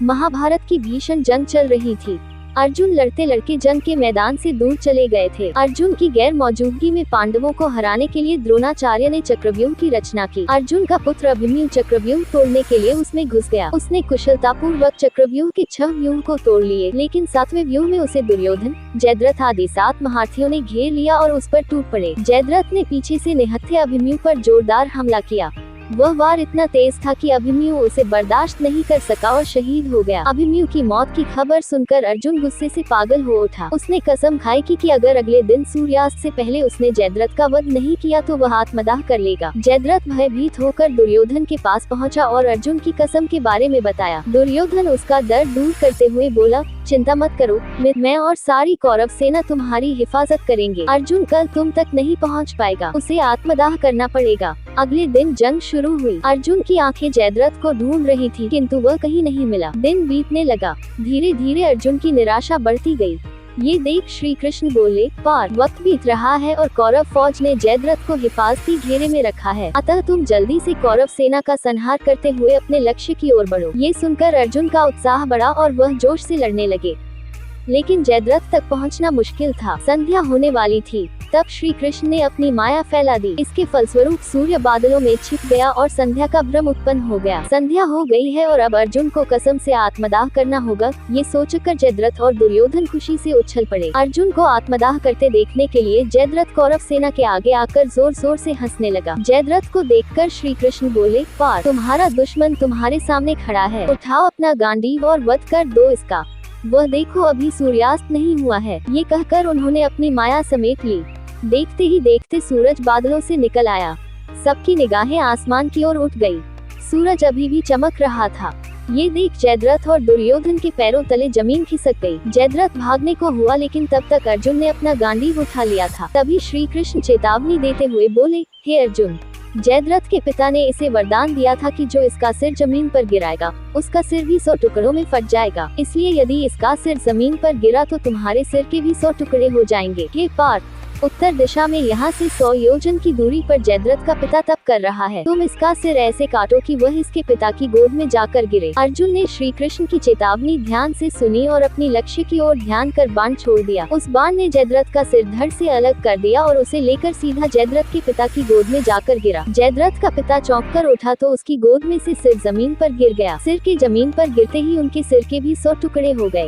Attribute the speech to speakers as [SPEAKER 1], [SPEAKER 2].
[SPEAKER 1] महाभारत की भीषण जंग चल रही थी। अर्जुन लड़ते लड़के जंग के मैदान से दूर चले गए थे। अर्जुन की गैर मौजूदगी में पांडवों को हराने के लिए द्रोणाचार्य ने चक्रव्यूह की रचना की। अर्जुन का पुत्र अभिमन्यु चक्रव्यूह तोड़ने के लिए उसमें घुस गया। उसने कुशलतापूर्वक चक्रव्यूह के 6 व्यूह को तोड़ लिए, लेकिन 7वें व्यूह में उसे दुर्योधन, जयद्रथ आदि 7 महारथियों ने घेर लिया और उस पर टूट पड़े। जयद्रथ ने पीछे से निहत्थे अभिमन्यु पर जोरदार हमला किया। वह वार इतना तेज था कि अभिमन्यु उसे बर्दाश्त नहीं कर सका और शहीद हो गया। अभिमन्यु की मौत की खबर सुनकर अर्जुन गुस्से से पागल हो उठा। उसने कसम खाई कि अगर अगले दिन सूर्यास्त से पहले उसने जयद्रथ का वध नहीं किया तो वह आत्मदाह कर लेगा। जयद्रथ भयभीत होकर दुर्योधन के पास पहुंचा और अर्जुन की कसम के बारे में बताया। दुर्योधन उसका दर्द दूर करते हुए बोला, चिंता मत करो, मैं और सारी कौरव सेना तुम्हारी हिफाजत करेंगे। अर्जुन कल तुम तक नहीं पहुंच पाएगा, उसे आत्मदाह करना पड़ेगा। अगले दिन जंग शुरू हुई। अर्जुन की आंखें जयद्रथ को ढूंढ रही थी, किंतु वह कहीं नहीं मिला। दिन बीतने लगा। धीरे धीरे अर्जुन की निराशा बढ़ती गई। ये देख श्री कृष्ण बोले, पार वक्त बीत रहा है और कौरव फौज ने जयद्रथ को हिफाजती घेरे में रखा है, अतः तुम जल्दी से कौरव सेना का संहार करते हुए अपने लक्ष्य की ओर बढ़ो। ये सुनकर अर्जुन का उत्साह बढ़ा और वह जोश से लड़ने लगे, लेकिन जयद्रथ तक पहुंचना मुश्किल था। संध्या होने वाली थी, तब श्री कृष्ण ने अपनी माया फैला दी। इसके फलस्वरूप सूर्य बादलों में छिप गया और संध्या का भ्रम उत्पन्न हो गया। संध्या हो गई है और अब अर्जुन को कसम से आत्मदाह करना होगा। ये सोचकर जयद्रथ और दुर्योधन खुशी से उछल पड़े। अर्जुन को आत्मदाह करते देखने के लिए जयद्रथ कौरव सेना के आगे आकर जोर जोर से हंसने लगा। जयद्रथ को देखकर श्री कृष्ण बोले, पार तुम्हारा दुश्मन तुम्हारे सामने खड़ा है, उठाओ अपना गांडीव और वध कर दो इसका। वह देखो अभी सूर्यास्त नहीं हुआ है। ये कहकर उन्होंने अपनी माया समेट ली। देखते ही देखते सूरज बादलों से निकल आया। सबकी निगाहें आसमान की ओर उठ गई। सूरज अभी भी चमक रहा था। ये देख जयद्रथ और दुर्योधन के पैरों तले जमीन खिसक गई। जयद्रथ भागने को हुआ, लेकिन तब तक अर्जुन ने अपना गांडीव उठा लिया था। तभी श्री कृष्ण चेतावनी देते हुए बोले, हे अर्जुन, जयद्रथ के पिता ने इसे वरदान दिया था कि जो इसका सिर जमीन पर गिराएगा उसका सिर भी 100 टुकड़ों में फट जाएगा। इसलिए यदि इसका सिर जमीन पर गिरा तो तुम्हारे सिर के भी 100 टुकड़े हो जाएंगे। हे पार्थ, उत्तर दिशा में यहाँ से 100 योजन की दूरी पर जयद्रथ का पिता तप कर रहा है। तुम इसका सिर ऐसे काटो कि वह इसके पिता की गोद में जाकर गिरे। अर्जुन ने श्री कृष्ण की चेतावनी ध्यान से सुनी और अपनी लक्ष्य की ओर ध्यान कर बाण छोड़ दिया। उस बाण ने जयद्रथ का सिर धड़ से अलग कर दिया और उसे लेकर सीधा जयद्रथ के पिता की गोद में जाकर गिरा। जयद्रथ का पिता चौंक कर उठा तो उसकी गोद में से सिर जमीन पर गिर गया। सिर के जमीन पर गिरते ही उनके सिर के भी 100 टुकड़े हो गए।